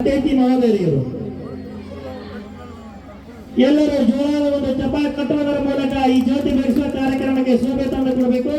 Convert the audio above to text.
ಅತಿಥಿ ಮಹೋದಯರು ಎಲ್ಲರೂ ಜೋರಾದ ಒಂದು ಚಪ್ಪಾಳೆ ಕಟ್ಟುವುದರ ಮೂಲಕ ಈ ಜ್ಯೋತಿ ಬೆಳೆಸುವ ಕಾರ್ಯಕ್ರಮಕ್ಕೆ ಶೋಭೆ ತಂದು ಕೊಡಬೇಕು.